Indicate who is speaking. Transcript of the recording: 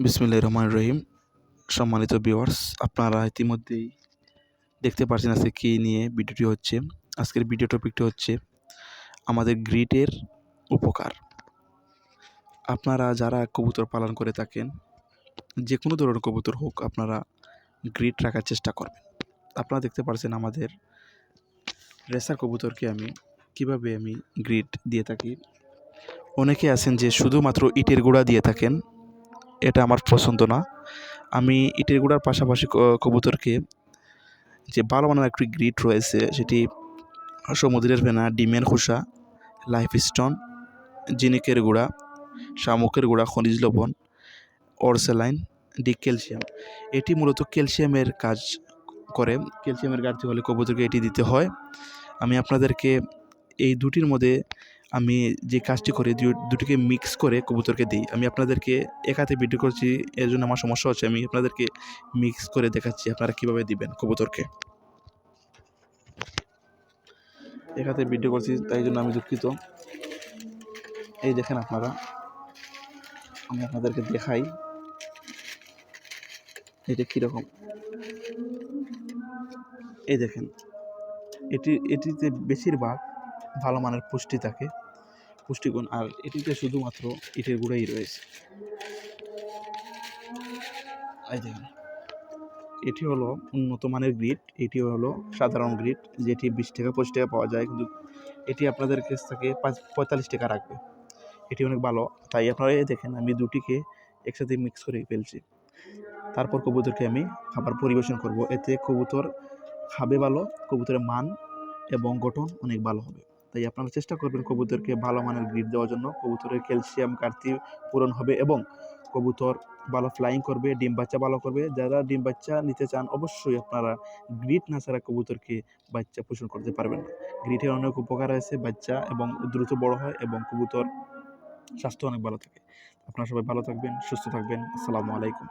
Speaker 1: বিসমিল্লাহির রহমানির রহিম। সম্মানিত ভিউয়ার্স, আপনারা ইতিমধ্যেই দেখতে পাচ্ছেন আজকে কী নিয়ে ভিডিওটি হচ্ছে। আজকের ভিডিও টপিকটি হচ্ছে আমাদের গ্রিডের উপকার। আপনারা যারা কবুতর পালন করে থাকেন, যে কোনো ধরনের কবুতর হোক, আপনারা গ্রিড রাখার চেষ্টা করবেন। আপনারা দেখতে পাচ্ছেন আমাদের রেসার কবুতরকে আমি কিভাবে গ্রিড দিয়ে থাকি। অনেকে আছেন যে শুধুমাত্র ইটের গুঁড়া দিয়ে থাকেন, এটা আমার পছন্দ না। আমি ইটের গুঁড়ার পাশাপাশি কবুতরকে যে ভালো মানের একটি গ্রিড রয়েছে, সেটি সমুদ্রের ফেনা, ডিমের খোসা, লাইফস্টোন, জিনিকের গুঁড়া, শামুকের গুঁড়া, খনিজ লবণ, অরসেলাইন, ক্যালসিয়াম। এটি মূলত ক্যালসিয়ামের কাজ করে। ক্যালসিয়ামের ঘাটতি হলে কবুতরকে এটি দিতে হয়। আমি আপনাদেরকে এই দুটির মধ্যে আমি যে কাজটি করি, দুটিকে মিক্স করে কবুতরকে দিই। আমি আপনাদেরকে এক হাতে ভিডিও করছি, এর জন্য আমার সমস্যা হচ্ছে। আমি আপনাদেরকে মিক্স করে দেখাচ্ছি আপনারা কীভাবে দিবেন কবুতরকে। এক হাতে ভিডিও করছি, তাই জন্য আমি দুঃখিত। এই দেখেন আপনারা, আমি আপনাদেরকে দেখাই এটা কীরকম। এই দেখেন, এটিতে বেশিরভাগ ভালো মানের পুষ্টি থাকে, পুষ্টিগুণ। আর এটিতে শুধুমাত্র ইটের গুঁড়াই রয়েছে। এই দেখেন, এটি হলো উন্নত মানের গ্রিড। এটি হলো সাধারণ গ্রিড, যেটি 20 টাকা 25 টাকা পাওয়া যায়, কিন্তু এটি আপনাদের কাছ থেকে 45 টাকা রাখবে। এটি অনেক ভালো। তাই আপনারা দেখেন, আমি দুটিকে একসাথে মিক্স করে ফেলছি। তারপর কবুতরকে আমি খাবার পরিবেশন করব। এতে কবুতর খাবে ভালো, কবুতরের মান এবং গঠন অনেক ভালো হবে। তাই আপনারা চেষ্টা করবেন কবুতরকে ভালো মানের গ্রিড দেওয়ার জন্য। কবুতরের ক্যালসিয়াম ঘাটতি পূরণ হবে এবং কবুতর ভালো ফ্লাইং করবে, ডিম বাচ্চা ভালো করবে। যারা ডিম বাচ্চা নিতে চান, অবশ্যই আপনারা গ্রিড না ছাড়া কবুতরকে বাচ্চা পোষণ করতে পারবেন না। গ্রিডের অনেক উপকার আছে, বাচ্চা এবং দ্রুত বড় হয় এবং কবুতর স্বাস্থ্য অনেক ভালো থাকে। আপনারা সবাই ভালো থাকবেন, সুস্থ থাকবেন। আসসালামু আলাইকুম।